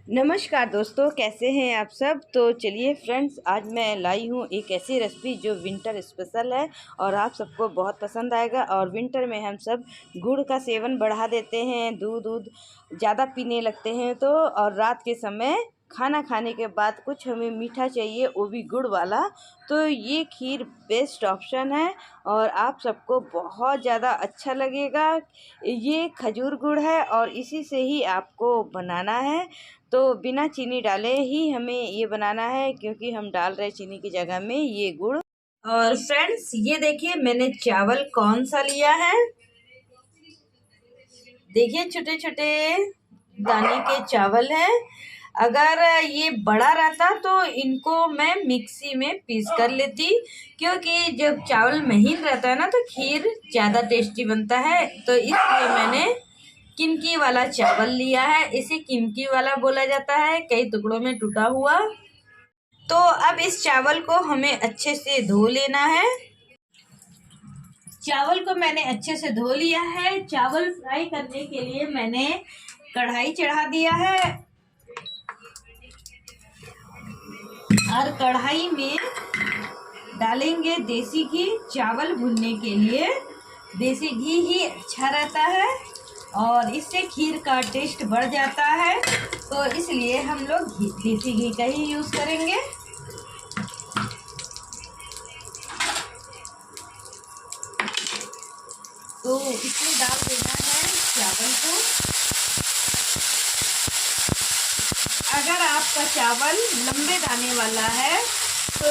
नमस्कार दोस्तों, कैसे हैं आप सब। तो चलिए फ्रेंड्स, आज मैं लाई हूँ एक ऐसी रेसिपी जो विंटर स्पेशल है और आप सबको बहुत पसंद आएगा। और विंटर में हम सब गुड़ का सेवन बढ़ा देते हैं, दूध ज़्यादा पीने लगते हैं तो। और रात के समय खाना खाने के बाद कुछ हमें मीठा चाहिए, वो भी गुड़ वाला, तो ये खीर बेस्ट ऑप्शन है और आप सबको बहुत ज़्यादा अच्छा लगेगा। ये खजूर गुड़ है और इसी से ही आपको बनाना है। तो बिना चीनी डाले ही हमें ये बनाना है, क्योंकि हम डाल रहे चीनी की जगह में ये गुड़। और फ्रेंड्स, ये देखिए मैंने चावल कौन सा लिया है। देखिए छोटे छोटे दाने के चावल हैं। अगर ये बड़ा रहता तो इनको मैं मिक्सी में पीस कर लेती, क्योंकि जब चावल महीन रहता है ना तो खीर ज़्यादा टेस्टी बनता है। तो इसलिए मैंने किनकी वाला चावल लिया है। इसे किनकी वाला बोला जाता है, कई टुकड़ों में टूटा हुआ। तो अब इस चावल को हमें अच्छे से धो लेना है। चावल को मैंने अच्छे से धो लिया है। चावल फ्राई करने के लिए मैंने कढ़ाई चढ़ा दिया है और कढ़ाई में डालेंगे देसी घी। चावल भुनने के लिए देसी घी ही अच्छा रहता है और इससे खीर का टेस्ट बढ़ जाता है। तो इसलिए हम लोग देसी घी का ही यूज़ करेंगे। तो इसमें डाल देना है चावल को। अगर आपका चावल लंबे दाने वाला है तो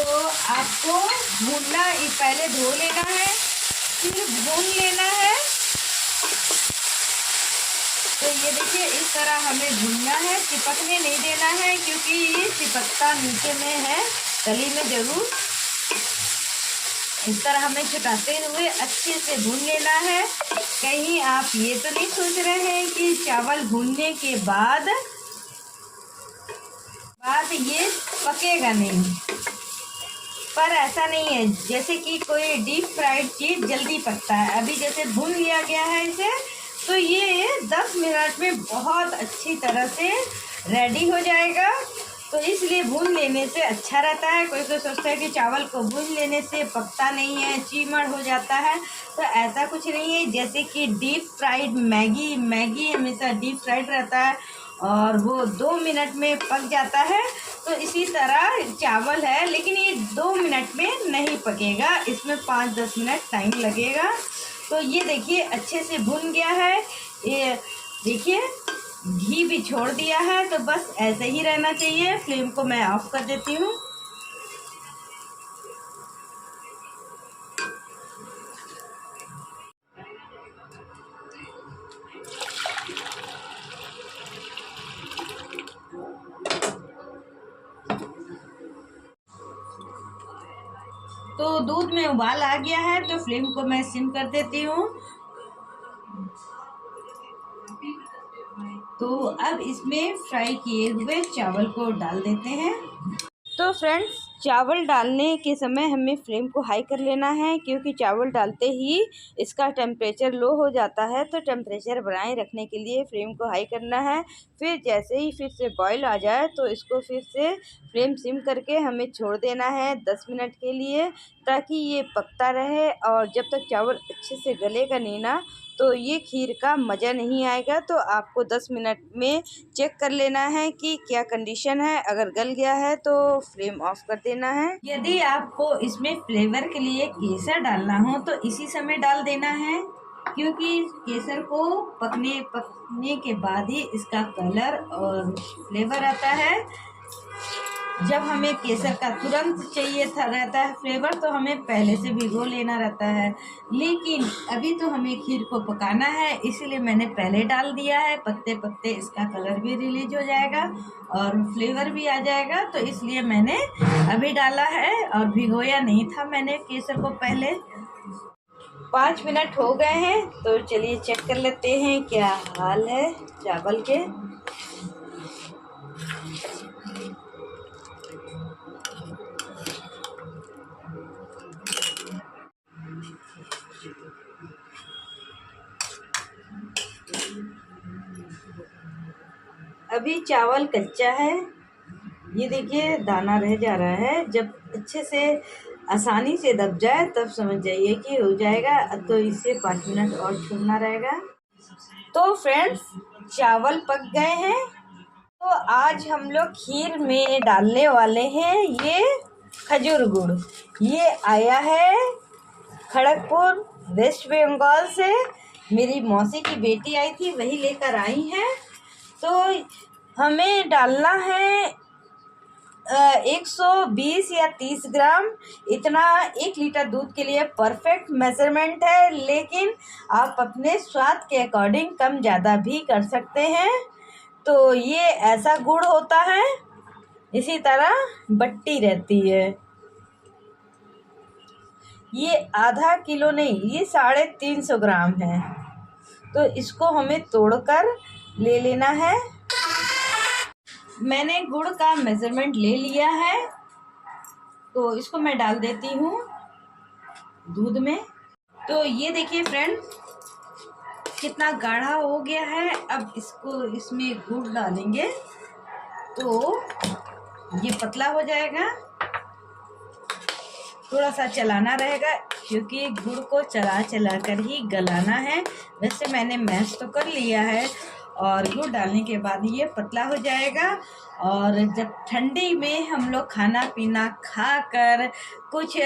आपको भूनना, पहले धो लेना है फिर भून लेना है। तो ये देखिए इस तरह हमें भूनना है, चिपकने नहीं देना है, क्योंकि ये चिपकता नीचे में है, तली में जरूर। इस तरह हमें छुटाते हुए अच्छे से भून लेना है। कहीं आप ये तो नहीं सोच रहे हैं कि चावल भूनने के बाद ये पकेगा नहीं, पर ऐसा नहीं है। जैसे कि कोई डीप फ्राइड चीज़ जल्दी पकता है, अभी जैसे भून लिया गया है इसे, तो ये 10 मिनट में बहुत अच्छी तरह से रेडी हो जाएगा। तो इसलिए भून लेने से अच्छा रहता है। कोई कोई सोचता है कि चावल को भून लेने से पकता नहीं है, चीमड़ हो जाता है, तो ऐसा कुछ नहीं है। जैसे कि डीप फ्राइड मैगी हमेशा डीप फ्राइड रहता है और वो 2 मिनट में पक जाता है, तो इसी तरह चावल है, लेकिन ये 2 मिनट में नहीं पकेगा, इसमें 5-10 मिनट टाइम लगेगा। तो ये देखिए अच्छे से भुन गया है। ये देखिए घी भी छोड़ दिया है, तो बस ऐसे ही रहना चाहिए। फ्लेम को मैं ऑफ कर देती हूँ। तो दूध में उबाल आ गया है, तो फ्लेम को मैं सिम कर देती हूँ। तो अब इसमें फ्राई किए हुए चावल को डाल देते हैं। तो फ्रेंड्स, चावल डालने के समय हमें फ्लेम को हाई कर लेना है, क्योंकि चावल डालते ही इसका टेम्परेचर लो हो जाता है। तो टेम्परेचर बनाए रखने के लिए फ्लेम को हाई करना है। फिर जैसे ही फिर से बॉईल आ जाए तो इसको फिर से फ्लेम सिम करके हमें छोड़ देना है 10 मिनट के लिए, ताकि ये पकता रहे। और जब तक चावल अच्छे से गलेगा नहीं ना, तो ये खीर का मज़ा नहीं आएगा। तो आपको 10 मिनट में चेक कर लेना है कि क्या कंडीशन है। अगर गल गया है तो फ्लेम ऑफ कर देना है। यदि आपको इसमें फ्लेवर के लिए केसर डालना हो तो इसी समय डाल देना है, क्योंकि केसर को पकने के बाद ही इसका कलर और फ्लेवर आता है। जब हमें केसर का तुरंत चाहिए था रहता है फ्लेवर, तो हमें पहले से भिगो लेना रहता है। लेकिन अभी तो हमें खीर को पकाना है, इसीलिए मैंने पहले डाल दिया है। पत्ते पत्ते इसका कलर भी रिलीज हो जाएगा और फ्लेवर भी आ जाएगा, तो इसलिए मैंने अभी डाला है और भिगोया नहीं था मैंने केसर को पहले। 5 मिनट हो गए हैं, तो चलिए चेक कर लेते हैं क्या हाल है चावल के। अभी चावल कच्चा है, ये देखिए दाना रह जा रहा है। जब अच्छे से आसानी से दब जाए तब समझ जाइए कि हो जाएगा। तो इसे 5 मिनट और छोड़ना रहेगा। तो फ्रेंड्स, चावल पक गए हैं। तो आज हम लोग खीर में डालने वाले हैं ये खजूर गुड़। ये आया है खड़गपुर, वेस्ट बंगाल से। मेरी मौसी की बेटी आई थी, वही लेकर आई है। तो हमें डालना है 120 या 30 ग्राम। इतना 1 लीटर दूध के लिए परफेक्ट मेजरमेंट है, लेकिन आप अपने स्वाद के अकॉर्डिंग कम ज़्यादा भी कर सकते हैं। तो ये ऐसा गुड़ होता है, इसी तरह बट्टी रहती है। ये आधा किलो नहीं, ये 350 ग्राम है। तो इसको हमें तोड़कर ले लेना है। मैंने गुड़ का मेज़रमेंट ले लिया है, तो इसको मैं डाल देती हूँ दूध में। तो ये देखिए फ्रेंड्स, कितना गाढ़ा हो गया है। अब इसमें गुड़ डालेंगे तो ये पतला हो जाएगा। थोड़ा सा चलाना रहेगा, क्योंकि गुड़ को चला चला कर ही गलाना है। वैसे मैंने मैश तो कर लिया है, और गुड़ डालने के बाद ये पतला हो जाएगा। और जब ठंडी में हम लोग खाना पीना खाकर कुछ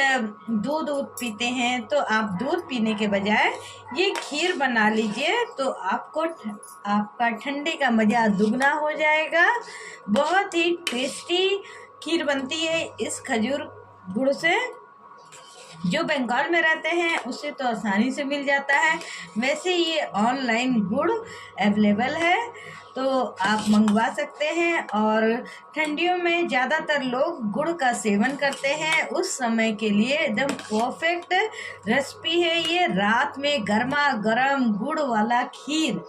दूध पीते हैं, तो आप दूध पीने के बजाय ये खीर बना लीजिए, तो आपका ठंडी का मज़ा दुगना हो जाएगा। बहुत ही टेस्टी खीर बनती है इस खजूर गुड़ से। जो बंगाल में रहते हैं उससे तो आसानी से मिल जाता है। वैसे ये ऑनलाइन गुड़ अवेलेबल है, तो आप मंगवा सकते हैं। और ठंडियों में ज़्यादातर लोग गुड़ का सेवन करते हैं, उस समय के लिए एकदम परफेक्ट रेसिपी है ये। रात में गर्मा गर्म गुड़ वाला खीर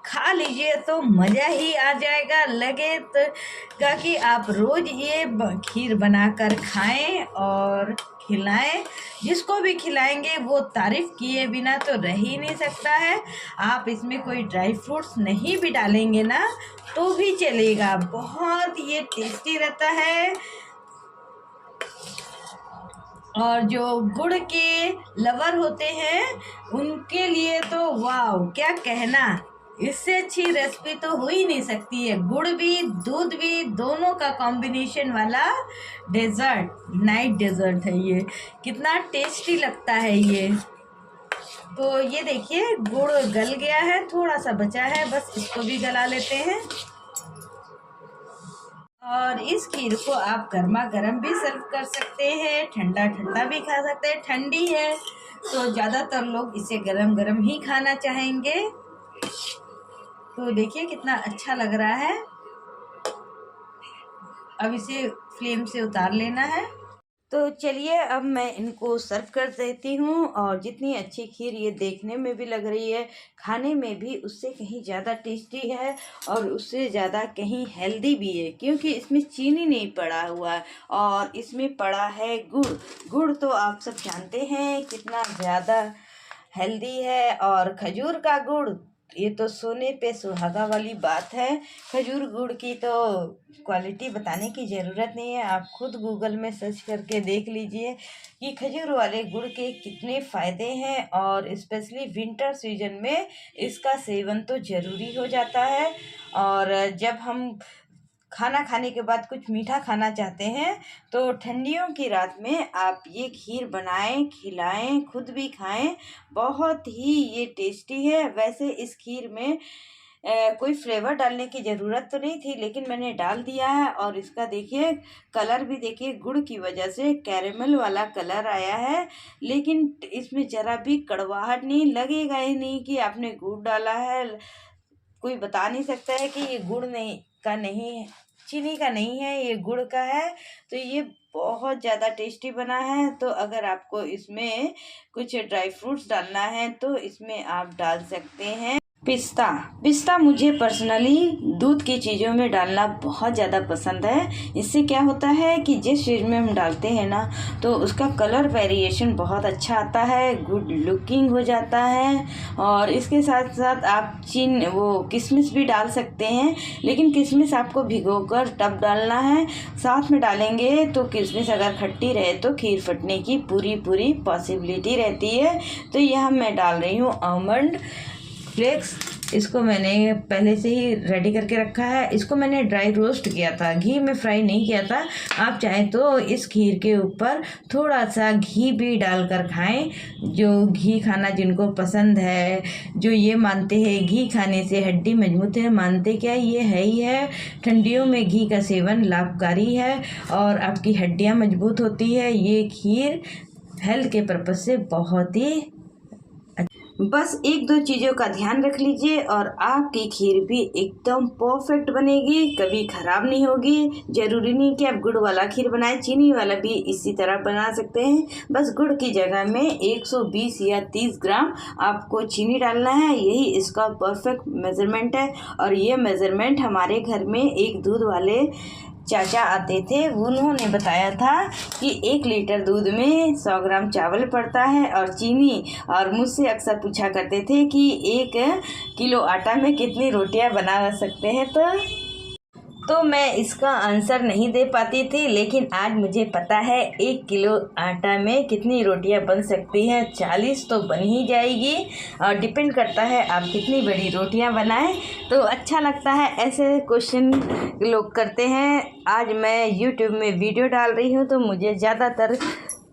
खा लीजिए तो मज़ा ही आ जाएगा। लगेगा कि आप रोज़ ये खीर बनाकर खाएं और खिलाएं। जिसको भी खिलाएंगे वो तारीफ़ किए बिना तो रह ही नहीं सकता है। आप इसमें कोई ड्राई फ्रूट्स नहीं भी डालेंगे ना तो भी चलेगा, बहुत ये टेस्टी रहता है। और जो गुड़ के लवर होते हैं उनके लिए तो वाव, क्या कहना, इससे अच्छी रेसिपी तो हो ही नहीं सकती है। गुड़ भी दूध भी दोनों का कॉम्बिनेशन वाला डेजर्ट, नाइट डेजर्ट है ये। कितना टेस्टी लगता है ये। तो ये देखिए गुड़ गल गया है, थोड़ा सा बचा है, बस इसको भी गला लेते हैं। और इस खीर को आप गर्मा गर्म भी सर्व कर सकते हैं, ठंडा ठंडा भी खा सकते हैं। ठंडी है तो ज़्यादातर लोग इसे गरम गरम ही खाना चाहेंगे। तो देखिए कितना अच्छा लग रहा है। अब इसे फ्लेम से उतार लेना है। तो चलिए अब मैं इनको सर्व कर देती हूँ। और जितनी अच्छी खीर ये देखने में भी लग रही है, खाने में भी उससे कहीं ज़्यादा टेस्टी है और उससे ज़्यादा कहीं हेल्दी भी है, क्योंकि इसमें चीनी नहीं पड़ा हुआ है और इसमें पड़ा है गुड़। गुड़ तो आप सब जानते हैं कितना ज़्यादा हेल्दी है। और खजूर का गुड़, ये तो सोने पे सुहागा वाली बात है। खजूर गुड़ की तो क्वालिटी बताने की ज़रूरत नहीं है, आप खुद गूगल में सर्च करके देख लीजिए कि खजूर वाले गुड़ के कितने फ़ायदे हैं। और स्पेशली विंटर सीजन में इसका सेवन तो ज़रूरी हो जाता है। और जब हम खाना खाने के बाद कुछ मीठा खाना चाहते हैं तो ठंडियों की रात में आप ये खीर बनाएं, खिलाएं, खुद भी खाएं। बहुत ही ये टेस्टी है। वैसे इस खीर में कोई फ्लेवर डालने की ज़रूरत तो नहीं थी, लेकिन मैंने डाल दिया है। और इसका देखिए कलर भी देखिए, गुड़ की वजह से कैरेमल वाला कलर आया है, लेकिन इसमें ज़रा भी कड़वाहट नहीं लगेगा ही नहीं कि आपने गुड़ डाला है। कोई बता नहीं सकता है कि ये गुड़ नहीं का नहीं है, चीनी का नहीं है, ये गुड़ का है। तो ये बहुत ज़्यादा टेस्टी बना है। तो अगर आपको इसमें कुछ ड्राई फ्रूट्स डालना है तो इसमें आप डाल सकते हैं। पिस्ता मुझे पर्सनली दूध की चीज़ों में डालना बहुत ज़्यादा पसंद है। इससे क्या होता है कि जिस चीज़ में हम डालते हैं ना तो उसका कलर वेरिएशन बहुत अच्छा आता है, गुड लुकिंग हो जाता है। और इसके साथ साथ आप किशमिश भी डाल सकते हैं, लेकिन किशमिश आपको भिगोकर तब डालना है। साथ में डालेंगे तो किशमिश अगर खट्टी रहे तो खीर फटने की पूरी पॉसिबिलिटी रहती है। तो यह मैं डाल रही हूँ आमंड फ्लेक्स। इसको मैंने पहले से ही रेडी करके रखा है। इसको मैंने ड्राई रोस्ट किया था, घी में फ्राई नहीं किया था। आप चाहें तो इस खीर के ऊपर थोड़ा सा घी भी डालकर खाएं। जो घी खाना जिनको पसंद है, जो ये मानते हैं घी खाने से हड्डी मजबूत है, मानते क्या ये है ही है। ठंडियों में घी का सेवन लाभकारी है और आपकी हड्डियाँ मजबूत होती है। ये खीर हेल्थ के पर्पज से बहुत ही बस 1-2 चीज़ों का ध्यान रख लीजिए और आपकी खीर भी एकदम परफेक्ट बनेगी, कभी ख़राब नहीं होगी। ज़रूरी नहीं कि आप गुड़ वाला खीर बनाएं, चीनी वाला भी इसी तरह बना सकते हैं। बस गुड़ की जगह में 120 या 30 ग्राम आपको चीनी डालना है, यही इसका परफेक्ट मेज़रमेंट है। और ये मेज़रमेंट हमारे घर में एक दूध वाले चाचा आते थे, उन्होंने बताया था कि 1 लीटर दूध में 100 ग्राम चावल पड़ता है और चीनी। और मुझसे अक्सर पूछा करते थे कि 1 किलो आटा में कितनी रोटियां बना सकते हैं। तो मैं इसका आंसर नहीं दे पाती थी, लेकिन आज मुझे पता है 1 किलो आटा में कितनी रोटियां बन सकती हैं। 40 तो बन ही जाएगी और डिपेंड करता है आप कितनी बड़ी रोटियां बनाएं। तो अच्छा लगता है ऐसे क्वेश्चन लोग करते हैं। आज मैं यूट्यूब में वीडियो डाल रही हूं तो मुझे ज़्यादातर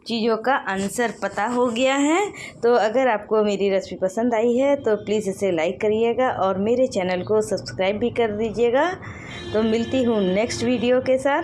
चीज़ों का आंसर पता हो गया है। तो अगर आपको मेरी रेसिपी पसंद आई है तो प्लीज़ इसे लाइक करिएगा और मेरे चैनल को सब्सक्राइब भी कर दीजिएगा। तो मिलती हूँ नेक्स्ट वीडियो के साथ।